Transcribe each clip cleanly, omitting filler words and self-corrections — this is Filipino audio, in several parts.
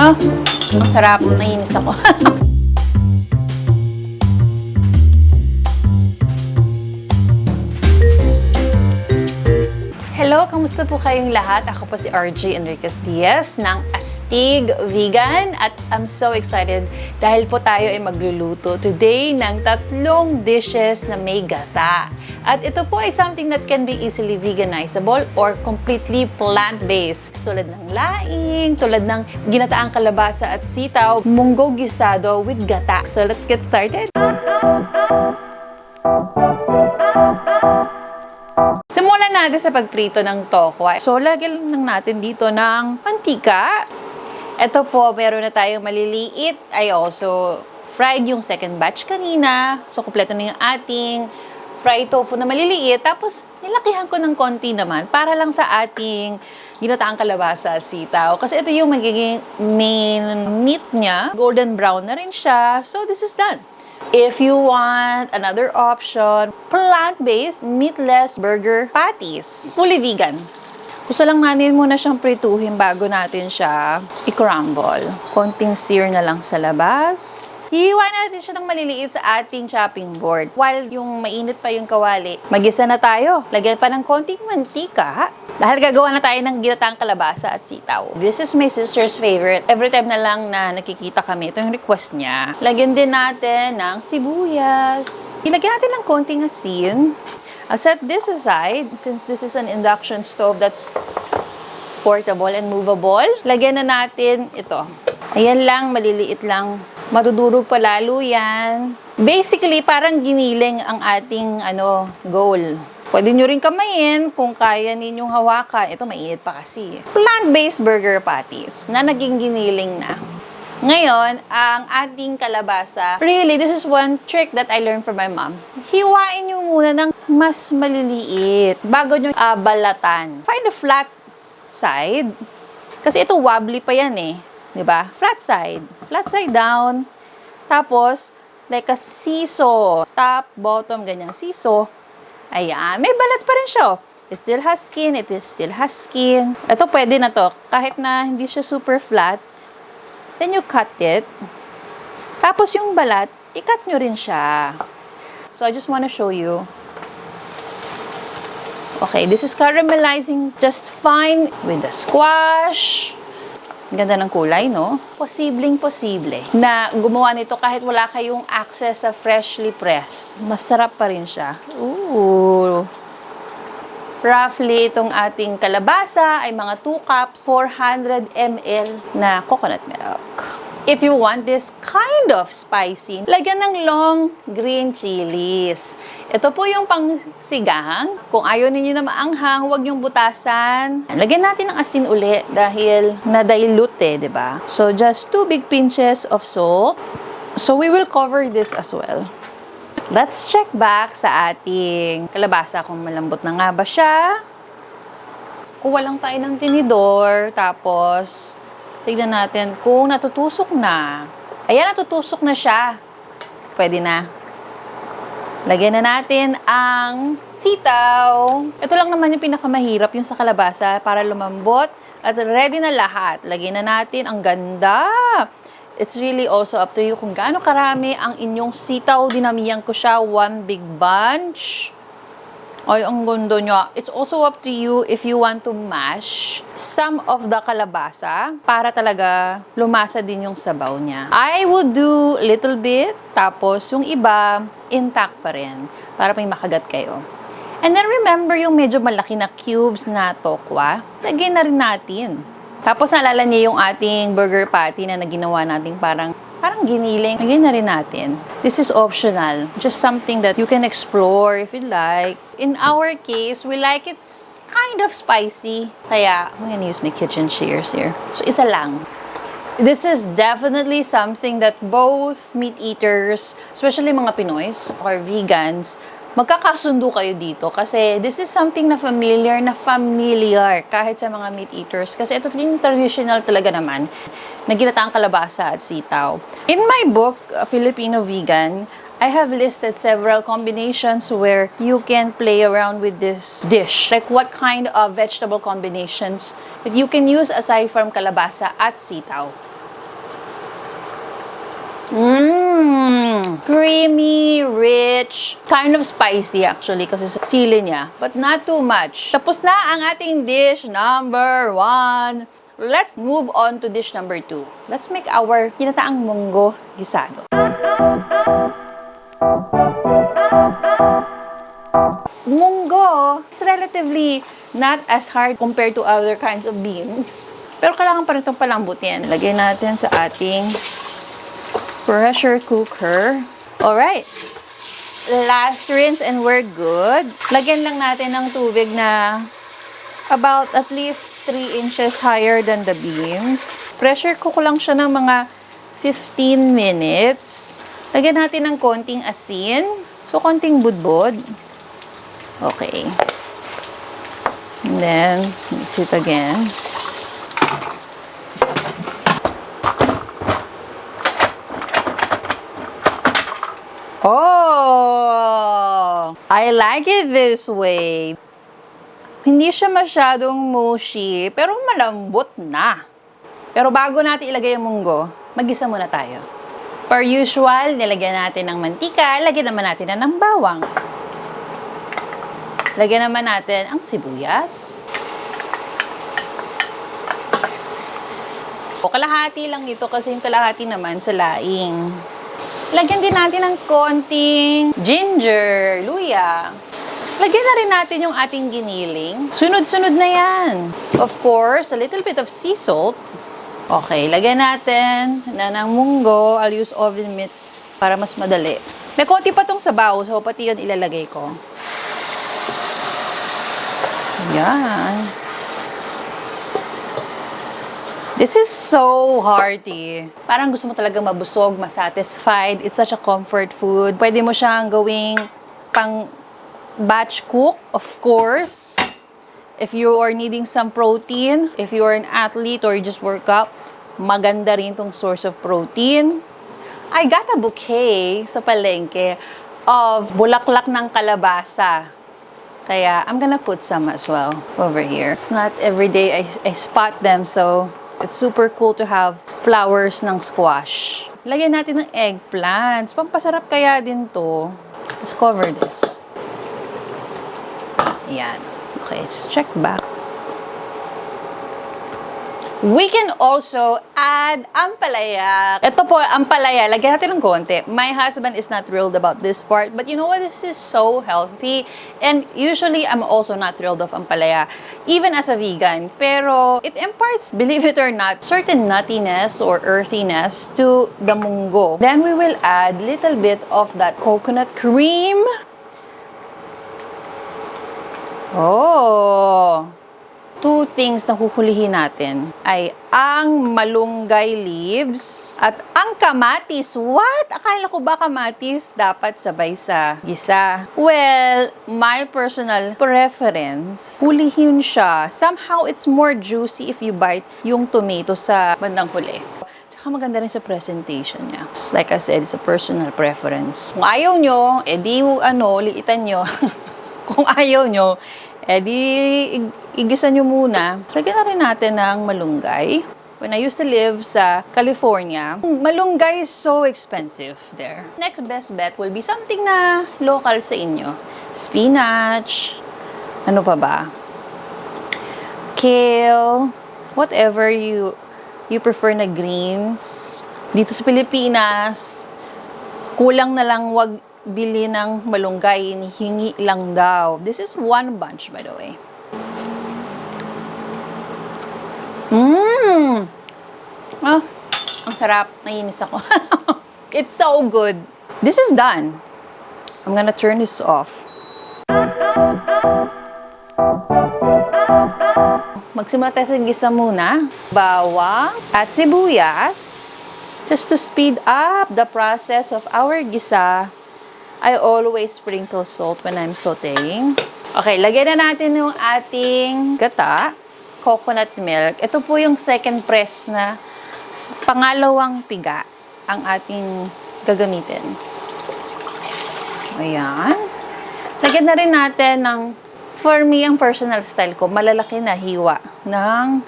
Ah, ang sarap. Nainis ako. Hello, kamusta po kayong lahat? Ako po si RJ Enriquez Diaz ng AstigVegan at I'm so excited dahil po tayo ay magluluto today ng 3 dishes na may gata. At ito po ay something that can be easily veganizable or completely plant-based. Tulad ng laing, tulad ng ginataang kalabasa at sitaw, munggo gisado with gata. So let's get started! Simulan natin sa pagprito ng tokwa. So, lagyan lang natin dito ng mantika. Ito po, meron na tayong maliliit. I also fried yung second batch kanina. So, kumpleto na yung ating fried tofu na maliliit. Tapos, nilakihan ko ng konti naman para lang sa ating ginataang kalabasa at sitaw. Kasi ito yung magiging main meat niya. Golden brown na rin siya. So, this is done. If you want another option, plant-based, meatless burger patties. Fully vegan. Gusto lang natin muna siyang prituhin bago natin siya i-crumble. Konting sear na lang sa labas. Hiwa natin siya ng maliliit sa ating chopping board. While yung mainit pa yung kawali, magisa na tayo. Lagyan pa ng konting mantika. Dahil gagawa na tayo ng ginataang kalabasa at sitaw. This is my sister's favorite. Every time na lang na nakikita kami, ito yung request niya. Lagyan din natin ng sibuyas. Ilagyan natin ng konting asin. I'll set this aside since this is an induction stove that's portable and movable. Lagyan na natin ito. Ayan lang, maliliit lang. Madudurog pa lalo yan. Basically, parang giniling ang ating goal. Pwede nyo rin kamayin kung kaya ninyong hawakan. Ito, mainit pa kasi. Plant-based burger patties na naging giniling na. Ngayon, ang ating kalabasa. Really, this is one trick that I learned from my mom. Hiwain nyo muna ng mas maliliit bago nyo balatan. Find a flat side. Kasi ito, wobbly pa yan eh. Diba? Flat side. Flat side down. Tapos, like a seesaw. Top, bottom, ganyang seesaw. Ayan. May balat pa rin siya. It still has skin. It still has skin. Ito pwede na to. Kahit na hindi siya super flat. Then you cut it. Tapos yung balat, i-cut nyo rin siya. So I just wanna show you. Okay, this is caramelizing just fine with the squash. Ganda ng kulay, no? Posibleng-posible na gumawa nito kahit wala kayong access sa freshly pressed. Masarap pa rin siya. Ooh! Roughly, itong ating kalabasa ay mga 2 cups, 400 ml na coconut milk. If you want this kind of spicy, lagyan ng long green chilies. Ito po yung pangsigang. Kung ayaw ninyo na maanghang, huwag nyong butasan. Lagyan natin ng asin uli dahil na-dilute diba? So, just 2 big pinches of salt. So, we will cover this as well. Let's check back sa ating kalabasa kung malambot na nga ba siya. Kuha lang tayo ng tinidor, tapos tignan natin kung natutusok na. Ayan, natutusok na siya. Pwede na. Lagyan na natin ang sitaw. Ito lang naman yung pinakamahirap, yung sa kalabasa, para lumambot. At ready na lahat. Lagyan na natin. Ang ganda! It's really also up to you kung gaano karami ang inyong sitaw. Dinamihan ko siya, 1 big bunch. Ay, ang gundo nyo. It's also up to you if you want to mash some of the kalabasa para talaga lumasa din yung sabaw niya. I would do little bit, tapos yung iba, intact pa rin para may makagat kayo. And then remember yung medyo malaki na cubes na tokwa, lagyan na rin natin. Tapos naalala niyo yung ating burger patty na naginawa natin parang giniling. Lagyan na rin natin. This is optional. Just something that you can explore if you like. In our case, we like it's kind of spicy. Kaya, I'm gonna use my kitchen shears here. So, isa lang. This is definitely something that both meat eaters, especially mga Pinoys or vegans, magkakasundo kayo dito kasi this is something na familiar kahit sa mga meat eaters kasi ito yung traditional talaga naman na ginataang kalabasa at sitaw. In my book, Filipino Vegan, I have listed several combinations where you can play around with this dish. Like what kind of vegetable combinations that you can use aside from kalabasa at sitaw. Creamy, rich, kind of spicy actually kasi sa sili niya, but not too much. Tapos na ang ating dish number 1. Let's move on to dish number 2. Let's make our ginataang munggo gisado. Munggo is relatively not as hard compared to other kinds of beans. Pero kailangan pa rin itong palambutin. Lagay natin sa ating pressure cooker. Alright. Last rinse and we're good. Lagyan lang natin ng tubig na about at least 3 inches higher than the beans. Pressure cook lang siya ng mga 15 minutes. Lagyan natin ng konting asin. So, konting budbod. Okay. And then, mix it again. Oh! I like it this way. Hindi siya masyadong mushy, pero malambot na. Pero bago natin ilagay yung munggo, mag-isa muna tayo. Per usual, nilagyan natin ng mantika, lagyan naman natin na ng bawang. Lagyan naman natin ang sibuyas. O, kalahati lang ito kasi yung kalahati naman sa laing. Lagyan din natin ng konting ginger, luya. Lagyan na rin natin yung ating giniling. Sunod-sunod na yan. Of course, a little bit of sea salt. Okay, lagyan natin na ng munggo. I'll use oven mitts para mas madali. May konti pa tong sabaw, so pati yun ilalagay ko. Yan. This is so hearty. Parang gusto mo talaga mabusog, masatisfied. It's such a comfort food. Pwede mo siyang gawing pang batch cook, of course. If you are needing some protein, if you are an athlete or you just work out, maganda rin tong source of protein. I got a bouquet sa palengke of bulaklak ng kalabasa. Kaya I'm gonna put some as well over here. It's not every day I spot them, so it's super cool to have flowers ng squash. Lagyan natin ng eggplants. Pampasarap kaya din to. Let's cover this. Ayan. Okay, let's check back. We can also add ampalaya. Ito po, ampalaya. Lagyan natin ng konti. My husband is not thrilled about this part, but you know what? This is so healthy. And usually, I'm also not thrilled of ampalaya, even as a vegan. Pero it imparts, believe it or not, certain nuttiness or earthiness to the munggo. Then we will add little bit of that coconut cream. Oh! 2 things na huhulihin natin ay ang malunggay leaves at ang kamatis. What? Akala ko ba kamatis dapat sabay sa gisa? Well, my personal preference, hulihin siya. Somehow, it's more juicy if you bite yung tomato sa bandang huli. Tsaka maganda rin sa presentation niya. Like I said, it's a personal preference. Kung ayaw nyo, edi liitan nyo. Kung ayaw nyo, edi igisa nyo muna. Sagyan na rin natin ng malunggay. When I used to live sa California, malunggay is so expensive there. Next best bet will be something na local sa inyo. Spinach. Ano pa ba? Kale. Whatever you prefer na greens. Dito sa Pilipinas, kulang na lang wag bili ng malunggay, hingi lang daw. This is 1 bunch, by the way. Oh, ang sarap. Nainis ako. It's so good. This is done. I'm gonna turn this off. Magsimula tayo sa gisa muna. Bawang at sibuyas. Just to speed up the process of our gisa, I always sprinkle salt when I'm sauteing. Okay, lagyan na natin yung ating gata, coconut milk. Ito po yung second press na pangalawang piga ang ating gagamitin. Ayan. Lagyan na rin natin ng, for me, ang personal style ko, malalaki na hiwa ng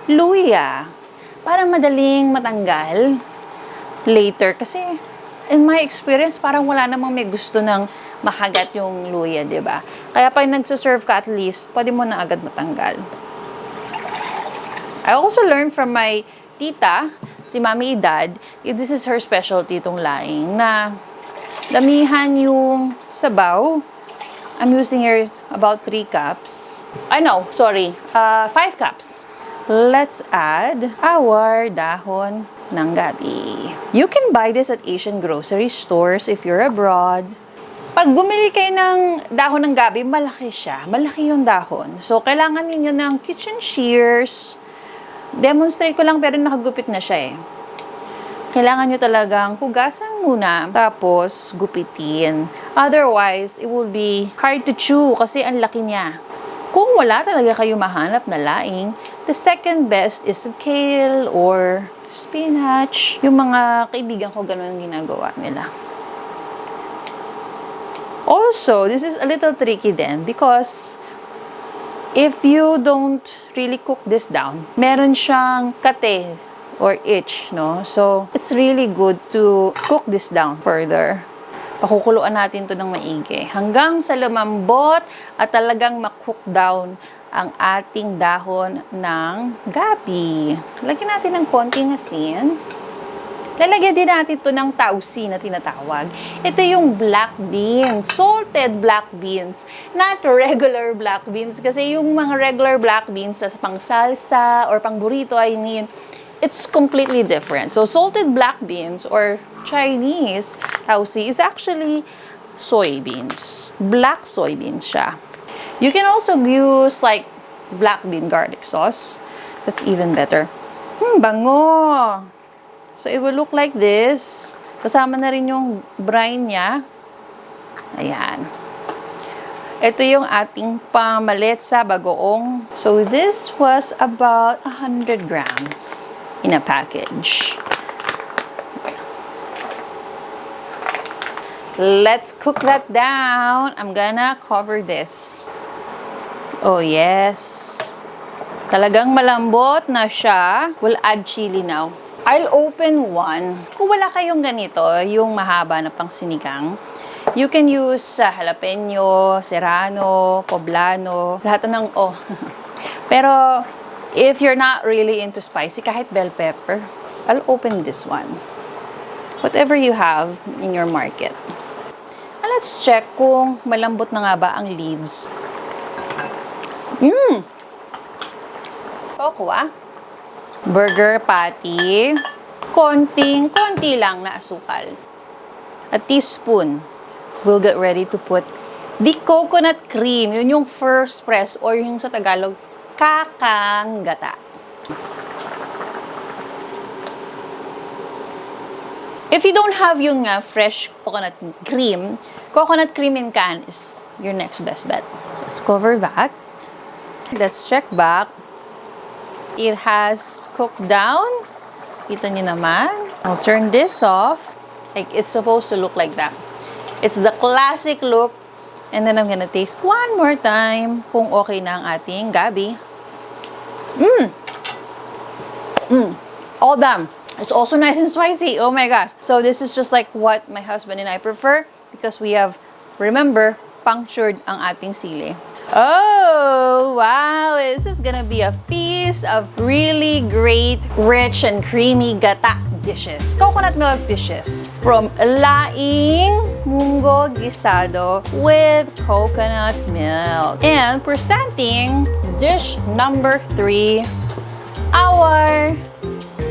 luya. Para madaling matanggal later. Kasi in my experience, parang wala namang may gusto ng makagat yung luya, di ba? Kaya pag nagsaserve ka, at least, pwede mo na agad matanggal. I also learned from my tita, si Mami Idad, this is her specialty, itong laing, na damihan yung sabaw. I'm using here about 3 cups. 5 cups. Let's add our dahon ng gabi. You can buy this at Asian grocery stores if you're abroad. Pag bumili kayo ng dahon ng gabi, malaki siya. Malaki yung dahon. So, kailangan ninyo ng kitchen shears. Demonstrate ko lang pero nakagupit na siya eh. Kailangan nyo talagang hugasan muna, tapos gupitin. Otherwise, it will be hard to chew kasi ang laki niya. Kung wala talaga kayo mahanap na laing, the second best is kale or spinach. Yung mga kaibigan ko, ganun ang ginagawa nila. Also, this is a little tricky then because if you don't really cook this down, meron siyang kate or itch, no? So, it's really good to cook this down further. Pakukuluan natin to ng maigi hanggang sa lumambot at talagang makook down ang ating dahon ng gabi. Lagyan natin ng konting asin. Lalagyan din natin to ng tausi na tinatawag. Ito yung black beans, salted black beans, not regular black beans. Kasi yung mga regular black beans sa pang salsa or pang burrito ay yun, it's completely different. So salted black beans or Chinese tausi is actually soybeans. Black soybeans siya. You can also use like black bean garlic sauce. That's even better. Bango! So, it will look like this. Kasama na rin yung brine niya. Ayan. Ito yung ating pamalit sa bagoong. So, this was about 100 grams in a package. Let's cook that down. I'm gonna cover this. Oh, yes. Talagang malambot na siya. We'll add chili now. I'll open one. Kung wala kayong ganito, yung mahaba na pang sinigang, you can use jalapeno, serrano, poblano, lahat ng Pero, if you're not really into spicy, kahit bell pepper, I'll open this one. Whatever you have in your market. And let's check kung malambot na nga ba ang leaves. Okwa. Burger patty. Konti lang na asukal. A teaspoon. We'll get ready to put the coconut cream. Yun yung first press or yung sa Tagalog, kakang gata. If you don't have yung fresh coconut cream in can is your next best bet. So let's cover that. Let's check back. It has cooked down. Kita nyo naman. I'll turn this off. Like, it's supposed to look like that. It's the classic look. And then I'm gonna taste one more time kung okay na ang ating gabi. All done. It's also nice and spicy. Oh my God. So this is just like what my husband and I prefer because we have, remember, punctured ang ating sili. Oh, wow. This is gonna be a feast of really great, rich, and creamy gata dishes. Coconut milk dishes. From Laing munggo gisado with coconut milk. And presenting dish number 3, our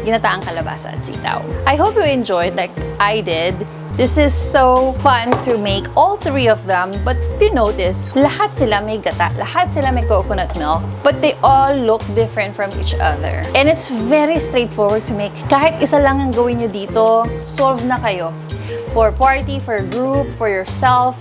Ginataang kalabasa at sitaw. I hope you enjoyed like I did. This is so fun to make all 3 of them. But if you notice, lahat sila may gata, lahat sila may coconut milk, but they all look different from each other. And it's very straightforward to make. Kahit isa lang ang gawin nyo dito, solve na kayo. For party, for group, for yourself,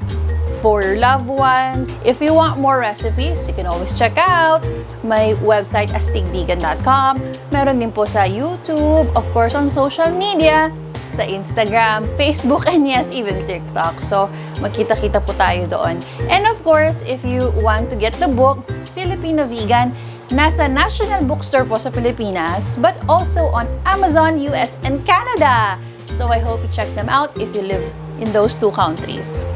for your loved ones. If you want more recipes, you can always check out my website, AstigVegan.com. Meron din po sa YouTube, of course on social media, sa Instagram, Facebook, and yes, even TikTok. So, magkita-kita po tayo doon. And of course, if you want to get the book, Filipino Vegan, nasa National Bookstore po sa Pilipinas, but also on Amazon, US, and Canada. So I hope you check them out if you live in those two countries.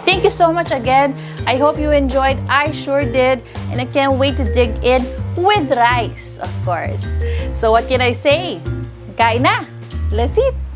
Thank you so much again. I hope you enjoyed. I sure did. And I can't wait to dig in with rice, of course. So what can I say? Kain na! Let's eat!